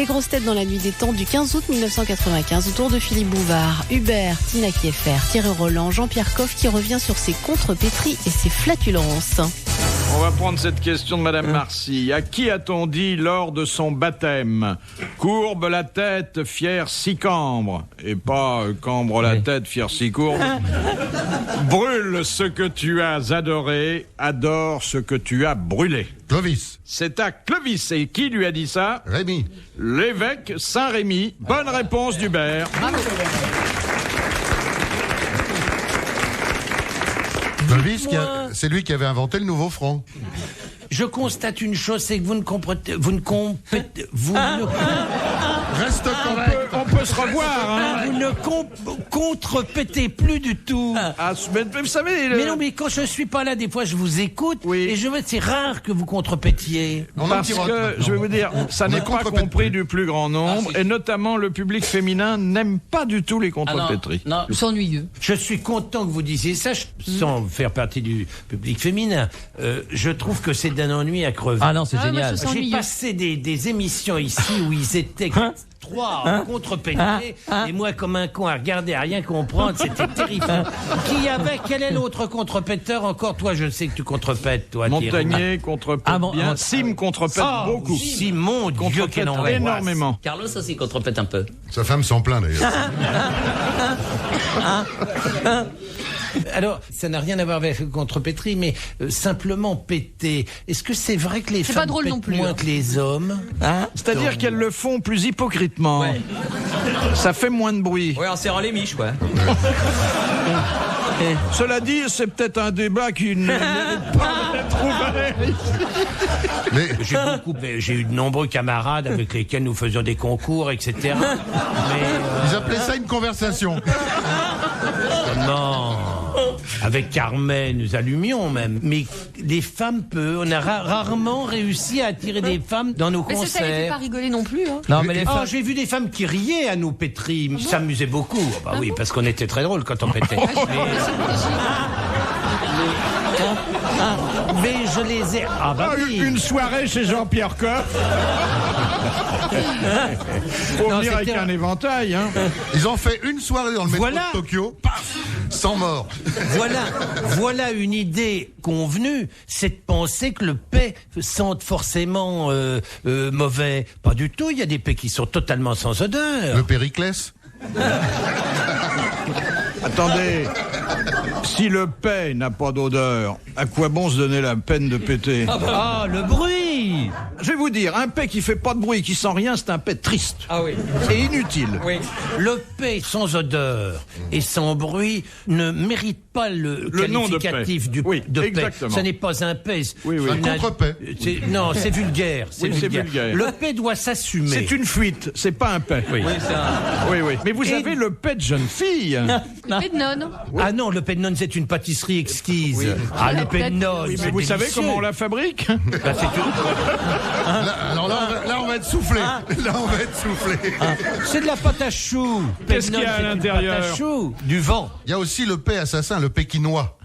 Les grosses têtes dans la nuit des temps du 15 août 1995 autour de Philippe Bouvard, Hubert, Tina Kieffer, Thierry Roland, Jean-Pierre Coff qui revient sur ses contrepétries et ses flatulences. On va prendre cette question de Madame Marcy. À qui a-t-on dit lors de son baptême ? Courbe la tête, fier six cambres. Et pas cambre la tête, fier six courbes. Brûle ce que tu as adoré, adore ce que tu as brûlé. Clovis. C'est à Clovis. Et qui lui a dit ça ? Rémi. L'évêque Saint-Rémy. Bonne réponse d'Hubert. Clovis, c'est lui qui avait inventé le nouveau franc. Je constate une chose, c'est que vous ne comprenez... Reste On peut se revoir, hein. Vous ne contrepétez plus du tout. Ah, mais vous savez... Mais non, mais quand je suis pas là, des fois, je vous écoute. Oui. Et c'est rare que vous contrepétiez. Parce que, je vais vous dire, ça n'est pas compris du plus grand nombre, et notamment le public féminin n'aime pas du tout les contrepétries. Non, c'est ennuyeux. Je suis content que vous disiez ça, sans faire partie du public féminin. Je trouve que c'est d'un ennui à crever. Ah non, c'est génial. moi, je sens J'ai ennuyeux. passé des émissions ici où ils étaient trois à contrepétrer, et moi comme un con à regarder, à rien comprendre, c'était terrifiant. Quel est l'autre contrepéteur encore? Toi, je sais que tu contrepètes, toi. Montagnier contrepète bien, Sim contrepète beaucoup. Simon, Dieu, quel angoisse. Énormément. Carlos aussi contrepète un peu. Sa femme s'en plaint d'ailleurs. Alors, ça n'a rien à voir avec le contrepétrie, mais simplement péter. Est-ce que c'est vrai que les C'est femmes pas drôle pètent non plus, moins hein. que les hommes? C'est-à-dire qu'elles le font plus hypocritement. Ouais. Ça fait moins de bruit. Ouais, en serrant les miches, quoi. Cela dit, c'est peut-être un débat qui ne mérite pas d'être ouvert. Mais J'ai eu de nombreux camarades avec lesquels nous faisions des concours, etc. Mais ils appelaient ça une conversation. non. Avec Carmen, nous allumions même. Mais les femmes, on a rarement réussi à attirer des femmes dans nos Mais ça les fait pas concerts. rigoler non plus. Hein. Non, mais les Oh, femmes... j'ai vu des femmes qui riaient à nous pétrir. Ils s'amusaient beaucoup. Ah bah oui, parce qu'on était très drôles quand on pétait. Mais je les ai... Ah bah oui. Une soirée chez Jean-Pierre Coff. Faut Non, venir avec c'était- un éventail, hein. Ils ont fait une soirée dans le métro Voilà. de Tokyo, paf, 100 morts. Voilà une idée convenue, c'est de penser que le paix sente forcément mauvais. Pas du tout, il y a des paix qui sont totalement sans odeur. Le Périclès. Attendez, si le paix n'a pas d'odeur, à quoi bon se donner la peine de péter ? Ah, le bruit! Je vais vous dire, un paix qui fait pas de bruit, qui sent rien, c'est un paix triste Ah oui. et inutile. Oui. Le paix sans odeur et sans bruit ne mérite pas le nom de qualificatif paix. Oui, de paix. exactement. Ce n'est pas un paix. Oui, oui. Un contre-paix. Non, c'est vulgaire. Oui, c'est vulgaire. Le paix doit s'assumer. C'est une fuite, c'est pas un paix. Oui. Oui, c'est un... Oui, oui. Mais vous Et- avez le paix de jeune fille. Le paix de nonne. Ah non, le paix de nonne, c'est une pâtisserie exquise. Ah, le paix de nonne, Oui, c'est mais vous savez délicieux. comment on la fabrique ? Bah, c'est tout. Alors là, on va être soufflé. Là, on va être soufflé. C'est de la pâte à choux. Qu'est-ce Paix de qu'il y a à nonne, c'est une l'intérieur pâte à choux. Du vent. Il y a aussi le paix assassin, le pékinois.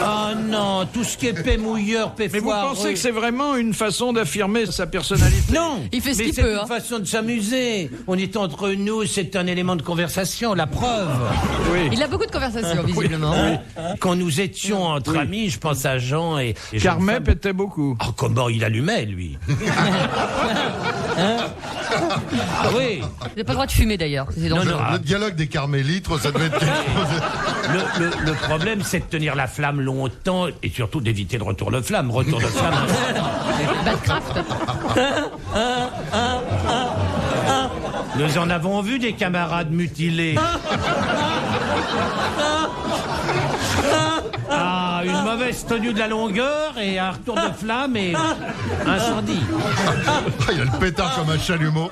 Ah non, tout ce qui est paix mouilleur, paix Mais vous foireux. pensez que c'est vraiment une façon d'affirmer sa personnalité ? Non, Il fait ce mais qu'il c'est peut, une hein. façon de s'amuser. On est entre nous, c'est un élément de conversation, la preuve. Oui. Il a beaucoup de conversations, visiblement. Quand nous étions entre amis, je pense à Jean et Carmet Jean-Fab. pétait beaucoup. Oh, comment il allumait, lui. Ah oui. Vous n'avez pas le droit de fumer d'ailleurs. C'est Non, dangereux. non, Le dialogue des carmélites, ça devait être quelque chose. le problème, c'est de tenir la flamme longtemps et surtout d'éviter le retour de flamme. Retour de flamme. Badcraft. Nous en avons vu des camarades mutilés. Ah, une mauvaise tenue de la longueur et un retour de flamme et incendie. Il y a le pétard comme un chalumeau.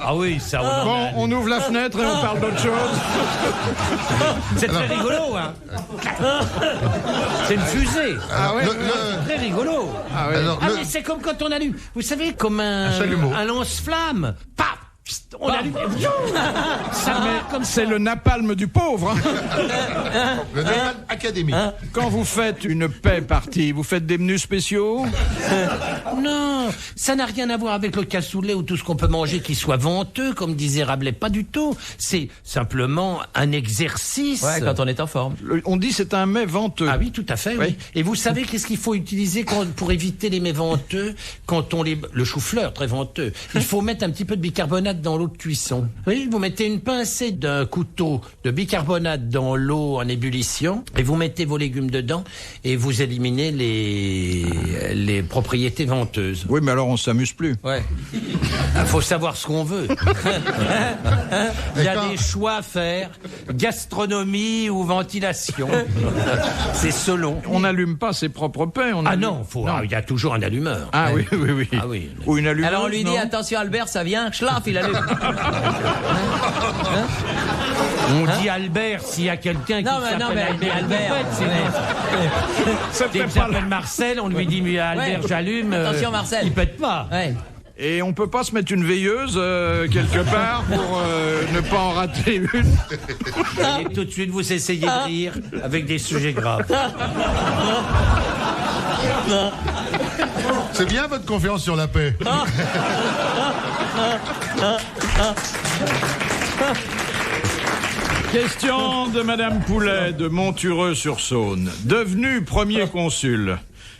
Ah oui, ça. Bon, on ouvre la fenêtre et on parle d'autre chose. C'est très rigolo, hein. C'est une fusée. Ah ouais. C'est très rigolo. Ah ouais. Alors, Ah mais c'est comme quand on allume, vous savez, comme Un chalumeau. un lance-flamme. Paf, On allume. Ça va comme ça. C'est le napalm du pauvre. Hein. Le Naval Academy. Quand vous faites une paix partie, vous faites des menus spéciaux? Non, ça n'a rien à voir avec le cassoulet ou tout ce qu'on peut manger qui soit venteux, comme disait Rabelais, pas du tout. C'est simplement un exercice. Ouais, quand on est en forme. On dit c'est un mets venteux. Ah oui, tout à fait, oui. Oui. Et vous savez qu'est-ce qu'il faut utiliser pour éviter les mets venteux quand on les... Le chou-fleur, très venteux. Il faut mettre un petit peu de bicarbonate dans l'eau de cuisson. Oui, vous mettez une pincée d'un couteau de bicarbonate dans l'eau en ébullition et vous mettez vos légumes dedans et vous éliminez les propriétés venteuses. Oui, mais alors on s'amuse plus. Ouais. Il faut savoir ce qu'on veut. Il y a des choix à faire. Gastronomie ou ventilation. C'est selon. On n'allume pas ses propres pains. Il y a toujours un allumeur. Ah oui. Ah oui. Ou une allumeuse. Alors on lui dit non attention Albert, ça vient, schlaf, il allume. On dit Albert s'il y a quelqu'un qui s'appelle Albert. S'il s'appelle Marcel, on lui dit mais Albert, Ouais. j'allume. Attention, Marcel. Il pète pas. Ouais. Et on peut pas se mettre une veilleuse quelque part pour ne pas en rater une. Et tout de suite, vous essayez de rire avec des sujets graves. C'est bien votre conférence sur la paix. Question de Madame Poulet de Montureux-sur-Saône. Devenu premier consul,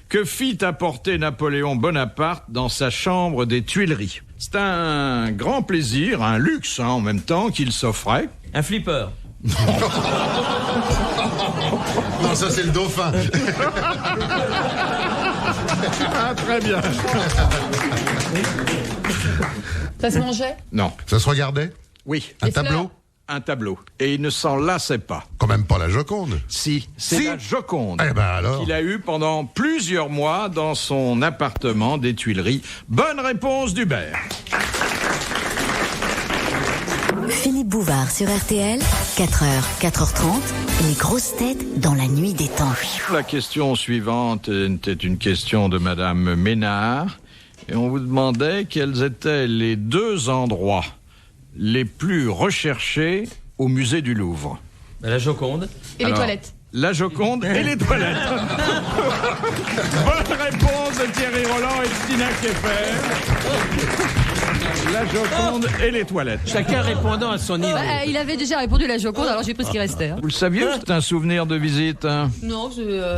que fit apporter Napoléon Bonaparte dans sa chambre des Tuileries? C'est un grand plaisir, un luxe en même temps qu'il s'offrait. Un flipper. Non, ça c'est le dauphin. Ah, très bien. Ça se mangeait? Non. Ça se regardait? Oui. Un Les tableau? fleurs. Un tableau. Et il ne s'en lassait pas. Quand même pas la Joconde. Si, c'est Si. la Joconde. Eh ben alors. Qu'il a eu pendant plusieurs mois dans son appartement des Tuileries. Bonne réponse d'Hubert. Philippe Bouvard sur RTL, 4h, 4h30, les grosses têtes dans la nuit des temps. La question suivante était une question de Madame Ménard. Et on vous demandait quels étaient les 2 endroits les plus recherchés au musée du Louvre. La Joconde. Et les toilettes. La Joconde et les toilettes. Bonne réponse de Thierry Roland et de Tina Keffer. La Joconde et les toilettes. Chacun répondant à son niveau. Il avait déjà répondu la Joconde, alors j'ai pris ce qui restait. Hein. Vous le saviez, c'est un souvenir de visite, hein? Non,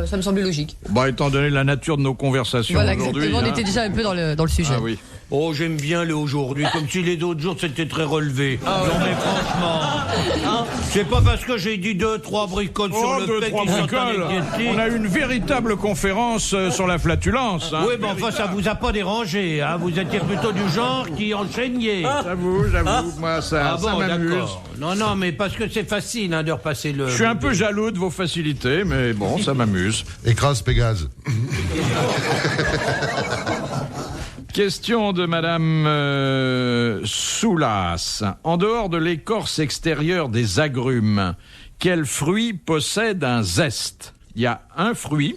ça me semblait logique. Bah, étant donné la nature de nos conversations Voilà, aujourd'hui. exactement, on hein. était déjà un peu dans le sujet. Ah oui. Oh, j'aime bien le aujourd'hui, comme si les autres jours c'était très relevé. Non mais franchement, c'est pas parce que j'ai dit 2-3 bricoles sur Oh, le 2, pet 3 qu'ils sont bricoles. anécdotiques. On a eu une véritable conférence sur la flatulence. Hein. Oui, mais enfin, ça vous a pas dérangé, hein. Vous étiez plutôt du genre qui enchaîniez. J'avoue, moi ça, Ah ça bon, m'amuse. d'accord. Non, mais parce que c'est facile hein, de repasser le... Je suis un peu jaloux de vos facilités, mais bon, ça m'amuse. Écrase Pégase. Question de Madame Soulas. En dehors de l'écorce extérieure des agrumes, quel fruit possède un zeste? Il y a un fruit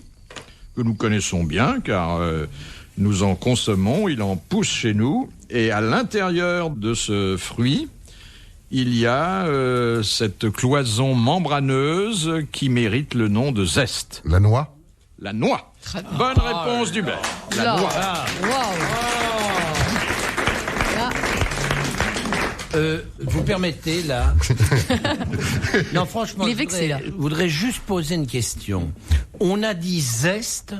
que nous connaissons bien, car nous en consommons, il en pousse chez nous, et à l'intérieur de ce fruit, il y a cette cloison membraneuse qui mérite le nom de zeste. La noix? La noix. Bonne réponse d'Hubert. La Là. noix. Waouh. Vous permettez, là... Non, franchement, Il est vexé, là. je voudrais juste poser une question. On a dit zeste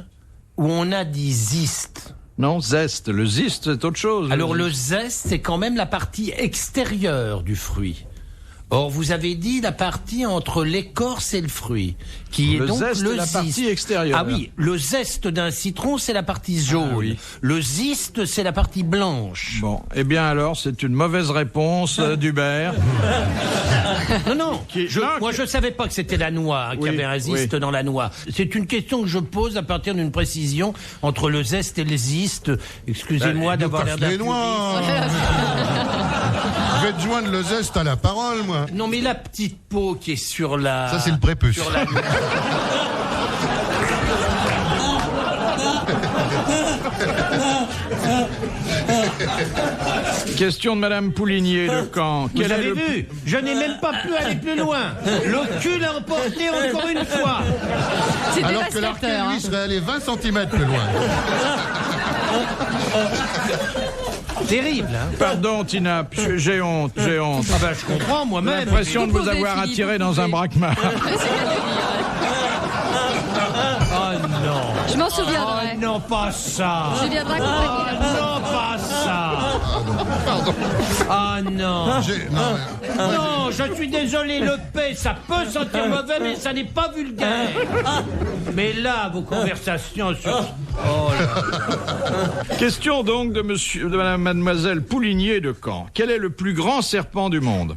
ou on a dit ziste? Non, zeste. Le ziste, c'est autre chose. Alors le zeste, c'est quand même la partie extérieure du fruit. Or, vous avez dit la partie entre l'écorce et le fruit, qui Le est donc zeste, le la ziste. partie extérieure. Ah oui, le zeste d'un citron, c'est la partie jaune. Ah oui. Le ziste, c'est la partie blanche. Bon, eh bien alors, c'est une mauvaise réponse d'Hubert. Non, moi je savais pas que c'était la noix, hein, qu'il y Oui, avait un ziste oui. dans la noix. C'est une question que je pose à partir d'une précision entre le zeste et le ziste. Excusez-moi d'avoir l'air d'un Les noix. Je vais te joindre le zeste à la parole, moi. Non, mais la petite peau qui est sur la... Ça, c'est le prépuce. Sur la... Question de Madame Poulinier de Caen. Vous avez vu? Je n'ai même pas pu aller plus loin. Le cul l'a emporté encore une fois. C'est Alors que l'arquet, dévastateur. lui, serait allé 20 cm plus loin. Terrible, hein? Pardon, Tina, j'ai honte, j'ai honte. Ah ben, je comprends moi-même. L'impression de vous pouvez, avoir Philippe, attiré vous dans un pouvez. braquemar. Oh non. Je m'en Oh souviendrai. non, pas ça. Je viendrai accompagner. Non, pas ça. Ah non. Non, Non, je suis désolé, le paix, ça peut sentir mauvais, mais ça n'est pas vulgaire. Mais là, vos conversations sur... Oh là. Question donc de mademoiselle Poulinier de Caen. Quel est le plus grand serpent du monde?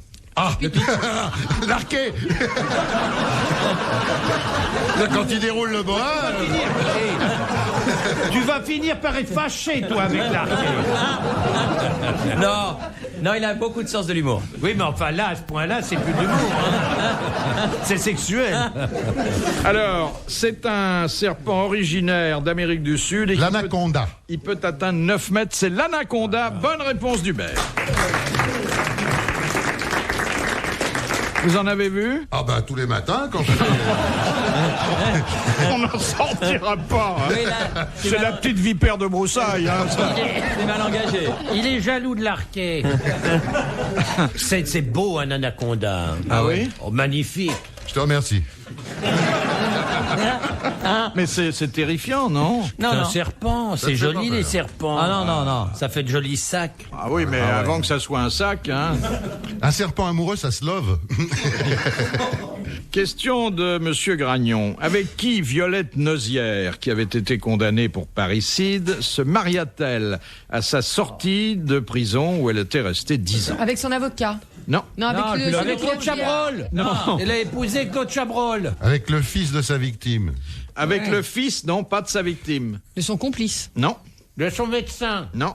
l'arquet. Là, quand il déroule le bras, Tu vas finir par être fâché, toi, avec l'arquet. Non, non, il a beaucoup de sens de l'humour. Oui, mais enfin là, à ce point-là, c'est plus de l'humour. Hein. C'est sexuel. Alors, c'est un serpent originaire d'Amérique du Sud. Et l'anaconda. il peut atteindre 9 mètres. C'est l'anaconda. Bonne réponse d'Hubert. Vous en avez vu? Ah ben tous les matins quand je fais... On n'en sortira pas. Hein. Oui, là, C'est la petite vipère de broussailles. Hein, ça. c'est mal engagé. Il est jaloux de l'arquet. C'est beau, un anaconda. Ah oui? Oh, magnifique. Je te remercie. Mais c'est terrifiant, non? Non, C'est un non. serpent, c'est fait joli pas les peur. serpents. Ah non, non, non. Ça fait de jolis sacs. Ah oui, mais avant que ça soit un sac, hein. Un serpent amoureux, ça se love. Question de Monsieur Gragnon. Avec qui Violette Nozière, qui avait été condamnée pour parricide, se maria-t-elle à sa sortie de prison où elle était restée 10 ans? Avec son avocat. Non. Non, avec Non, le. puis Avec Claude Chabrol. Non. Elle a épousé Claude Chabrol. Avec le fils de sa victime. Avec le fils, non, pas de sa victime. De son complice. Non, De son médecin. non,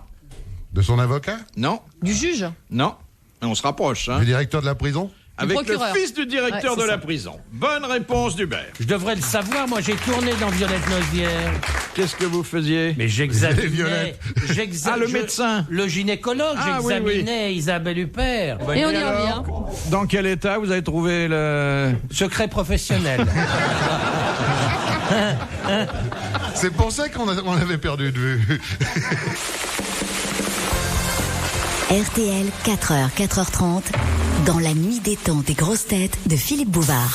De son avocat. non, Du juge. non. On se rapproche, hein. Du directeur de la prison. Avec le procureur. fils du directeur Ouais, de c'est la ça. prison. Bonne réponse d'Hubert. Je devrais le savoir, moi j'ai tourné dans Violette Nozière. Qu'est-ce que vous faisiez? Mais Les j'examinais. violettes. Ah, le médecin. Le gynécologue, Ah, oui, j'examinais Isabelle Huppert. Et on y alors revient. Dans quel état vous avez trouvé le... Secret professionnel. C'est pour ça qu'on l'avait perdu de vue. RTL, 4h, 4h30, dans la nuit des temps des grosses têtes de Philippe Bouvard.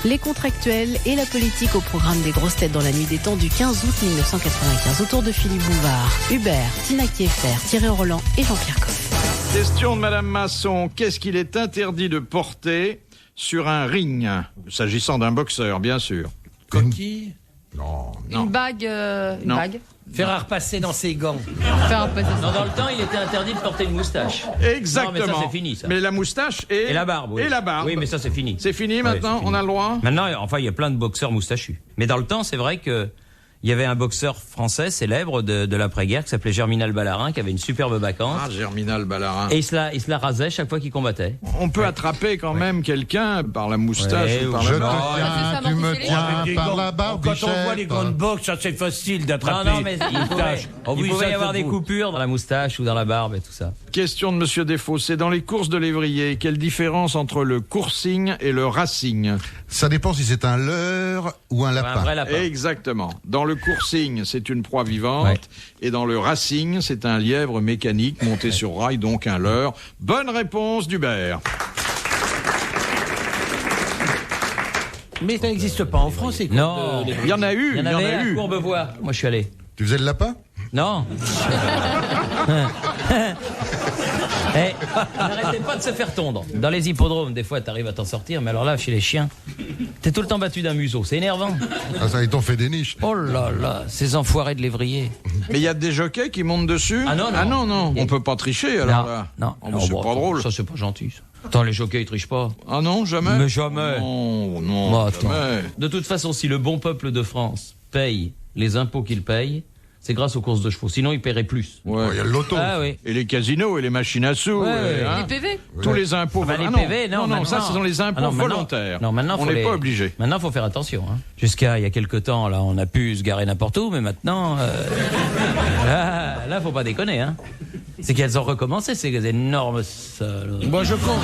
Les contractuels et la politique au programme des grosses têtes dans la nuit des temps du 15 août 1995. Autour de Philippe Bouvard, Hubert, Tina Kieffer, Thierry Roland et Jean-Pierre Coff. Question de Madame Masson. Qu'est-ce qu'il est interdit de porter sur un ring? S'agissant d'un boxeur, bien sûr. Coquille. Non. Une bague. Non. Faire repasser dans ses gants. Faire un peu ça. Non, dans le temps, il était interdit de porter une moustache. Exactement. Non, mais ça, c'est fini, ça. Mais la moustache et... Et la barbe, oui. Et la barbe. Oui, mais ça, c'est fini. C'est fini Ouais, maintenant? c'est fini. On a le droit? Maintenant, enfin, il y a plein de boxeurs moustachus. Mais dans le temps, c'est vrai que il y avait un boxeur français célèbre de l'après-guerre qui s'appelait Germinal Ballarin, qui avait une superbe vacance. Ah, Germinal Ballarin. Et il se la rasait chaque fois qu'il combattait. On peut attraper quand même quelqu'un par la moustache Ouais, ou par Je la te barbe. c'est ça, tiens, tu me amortisser les tiens Des par gants. la barbichette. Quand on voit les grandes boxes, ça c'est facile d'attraper. Non, mais il une pouvait, tache. Oh oui, il pouvait ça, y avoir ça des peut. coupures dans la moustache ou dans la barbe et tout ça. Question de Monsieur Desfossés. Dans les courses de lévrier, quelle différence entre le coursing et le racing? Ça dépend si c'est un leurre ou un Un lapin. vrai lapin. Exactement. Dans le coursing, c'est une proie vivante. Ouais. Et dans le racing, c'est un lièvre mécanique monté sur rail, donc un leurre. Bonne réponse d'Hubert. Mais ça n'existe pas en France, ces cours Non. de- Il y en a eu, Il y en avait à eu. Courbevoie. Moi, je suis allé. Tu faisais le lapin? Non. N'arrêtez pas de se faire tondre. Dans les hippodromes, des fois, t'arrives à t'en sortir, mais alors là, chez les chiens, t'es tout le temps battu d'un museau. C'est énervant. Ah, ça, ils t'ont fait des niches. Oh là là, ces enfoirés de lévrier. Mais il y a des jockeys qui montent dessus. Ah non, non. Ah non, non. On peut pas tricher alors là. non. Oh, mais c'est bon, pas drôle. Ça, c'est pas gentil. Ça. Attends, les jockeys, ils trichent pas. Ah non, jamais. Mais jamais. Non, non, Bon, attends. jamais. De toute façon, si le bon peuple de France paye les impôts qu'il paye, c'est grâce aux courses de chevaux. Sinon, il paierait plus. Ouais. Il y a le loto. Ah oui. Et les casinos et les machines à sous. Ouais, ouais. hein. Les PV. Tous les impôts Ah bah, les ah PV, non, non, maintenant. ça, ce sont les impôts Ah non, maintenant- volontaires. Non, maintenant, on faut n'est pas obligé. Maintenant, faut faire attention. Hein. Jusqu'à il y a quelques temps, là, on a pu se garer n'importe où, mais maintenant, là, faut pas déconner. Hein. C'est qu'elles ont recommencé, ces énormes salauds. Moi, je compte.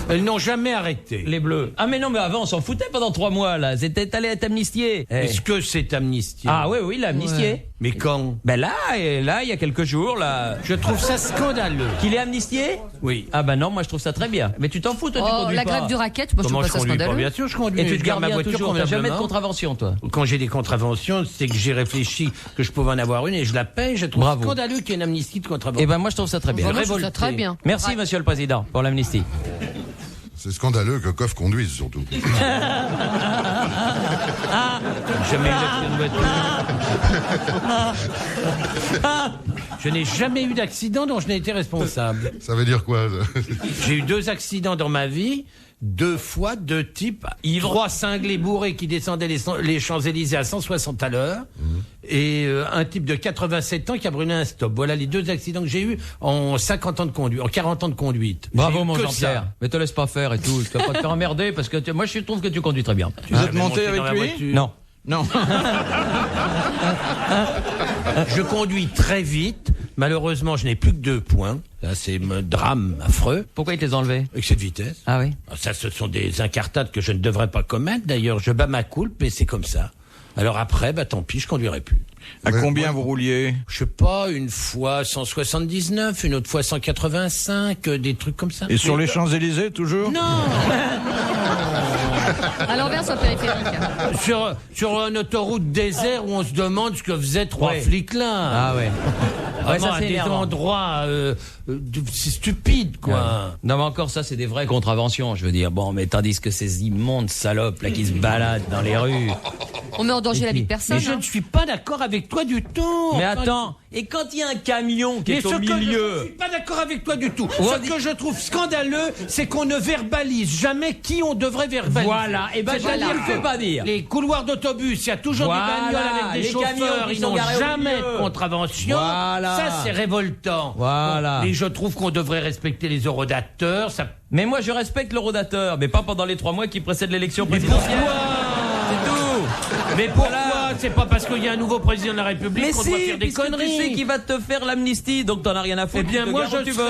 Elles n'ont jamais arrêté. Les bleus. Ah mais non, mais avant, on s'en foutait pendant 3 mois, là. C'était allé être amnistié. Est-ce que c'est amnistié? Ah oui, il l'a amnistié. Mais quand? Ben là, il y a quelques jours, là. Je trouve ça scandaleux. Qu'il est amnistié? Oui. Ah ben non, moi je trouve ça très bien. Mais tu t'en fous, toi, tu Oh, conduis la pas. grève du racket, moi je Comment trouve je pas ça conduis pas? scandaleux. Bien sûr, je conduis. Et tu Je te garde gardes bien toujours, t'as jamais de convenablement. contravention, toi. Quand j'ai des contraventions, c'est que j'ai réfléchi que je pouvais en avoir une et je la paye. Je trouve Bravo. scandaleux qu'il y ait une amnistie de contravention. Eh ben moi je trouve ça très bien. Moi, je trouve ça révolté. très bien. Merci, monsieur le président, pour l'amnistie. C'est scandaleux que Coff conduise, surtout. Jamais eu d'accident de voiture. Je n'ai jamais eu d'accident dont je n'ai été responsable. Ça veut dire quoi? J'ai eu 2 accidents dans ma vie. 2 fois, 2 types. 3 cinglés bourrés qui descendaient les Champs-Élysées à 160 à l'heure. Et un type de 87 ans qui a brûlé un stop. Voilà les 2 accidents que j'ai eus en 50 ans de conduite, en 40 ans de conduite. Bravo, J'ai eu mon que Jean-Pierre. ça. Mais te laisse pas faire et tout. Tu vas pas te faire emmerder parce que moi je trouve que tu conduis très bien. Vous êtes J'avais monté dans la avec lui? voiture. Non. Non. Je conduis très vite. Malheureusement, je n'ai plus que 2 points. Là, c'est un drame affreux. Pourquoi il te les a enlevés? Avec cette vitesse. Ah oui. Ça, ce sont des incartades que je ne devrais pas commettre. D'ailleurs, je bats ma coulpe et c'est comme ça. Alors après, tant pis, je conduirai plus. À Ouais, combien ouais. vous rouliez? Je sais pas, une fois 179, une autre fois 185, des trucs comme ça. Et sur Mais- les Champs-Élysées, toujours? Non. À l'envers, sur le périphérique. Sur une autoroute désert où on se demande ce que faisaient 3 Ouais. flics là. Ah ouais. Ouais, Vraiment, ça à c'est des énervant. endroits, c'est stupide quoi. Non mais encore ça c'est des vraies contraventions, je veux dire. Bon mais tandis que ces immondes salopes là qui se baladent dans les rues. On met en danger la vie de Mais personne. je hein. ne suis pas d'accord avec toi du tout. Mais Enfin, attends, et quand il y a un camion qui Mais est ce au que je ne milieu. suis pas d'accord avec toi du tout. Ouais, Ce que je trouve scandaleux, c'est qu'on ne verbalise jamais qui on devrait verbaliser. Voilà, et ben je C'est-à-dire ne le fais que pas dire. Les couloirs d'autobus, il y a toujours Voilà, des bagnoles avec des les camions chauffeurs, qui ils sont n'ont garés au jamais milieu. de contravention. Voilà. Ça, c'est révoltant. Voilà. Et je trouve qu'on devrait respecter les eurodateurs. Ça... Mais moi je respecte le rodateur, mais pas pendant les 3 mois qui précèdent l'élection Mais présidentielle. pourquoi C'est tout. Mais pourquoi Voilà. C'est pas parce qu'il y a un nouveau président de la République Mais qu'on si, doit faire des puisque conneries. tu sais qu'il va te faire l'amnistie, donc t'en as rien à foutre. Eh bien, tu te moi, gares où tu veux.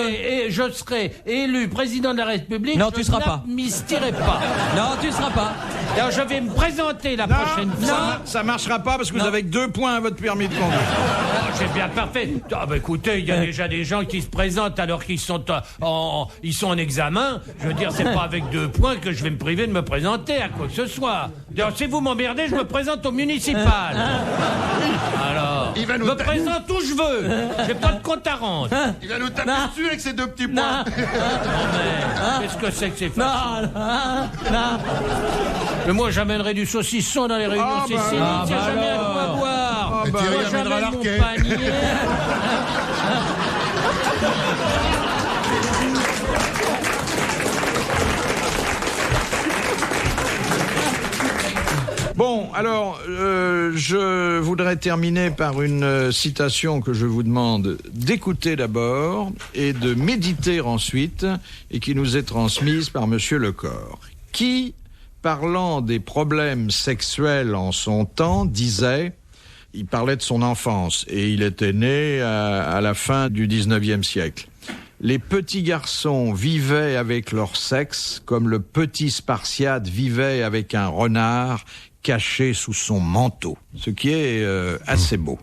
je serai élu président de la République. Non, tu seras pas. Je n'amnistierai pas. Non, tu seras pas. Alors, je vais me présenter la Non, prochaine fois. ça marchera pas parce que vous avez que 2 points à votre permis de conduire. J'ai bien parfait. Ah, écoutez, il y a déjà des gens qui se présentent alors qu'ils sont ils sont en examen. Je veux dire, c'est pas avec 2 points que je vais me priver de me présenter à quoi que ce soit. D'ailleurs, si vous m'emmerdez, je me présente au municipal. Alors, Il va nous me présente où je veux. J'ai pas de compte à rendre. Il va nous taper dessus avec ses 2 petits points. Qu'est-ce que c'est que ces façons? Mais moi, j'amènerai du saucisson dans les réunions Ah, bah, Cécile. ah, Il n'y a bah jamais à alors. quoi boire. Et bah, Thierry Moi, amènera j'amène mon l'arquet. panier. Bon, alors, je voudrais terminer par une citation que je vous demande d'écouter d'abord et de méditer ensuite, et qui nous est transmise par Monsieur Lecor, qui, parlant des problèmes sexuels en son temps, disait, il parlait de son enfance, et il était né à la fin du 19e siècle. Les petits garçons vivaient avec leur sexe comme le petit Spartiate vivait avec un renard caché sous son manteau, ce qui est assez beau.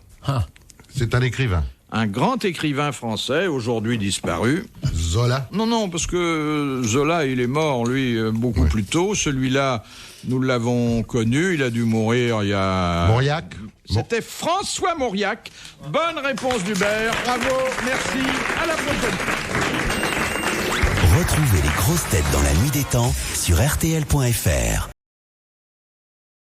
C'est un écrivain. Un grand écrivain français, aujourd'hui disparu. Zola. Non, parce que Zola, il est mort, lui, beaucoup plus tôt. Celui-là, nous l'avons connu, il a dû mourir il y a... Mauriac. C'était François Mauriac. Bonne réponse d'Hubert. Bravo, merci, à la prochaine. Retrouvez les grosses têtes dans la nuit des temps sur RTL.fr.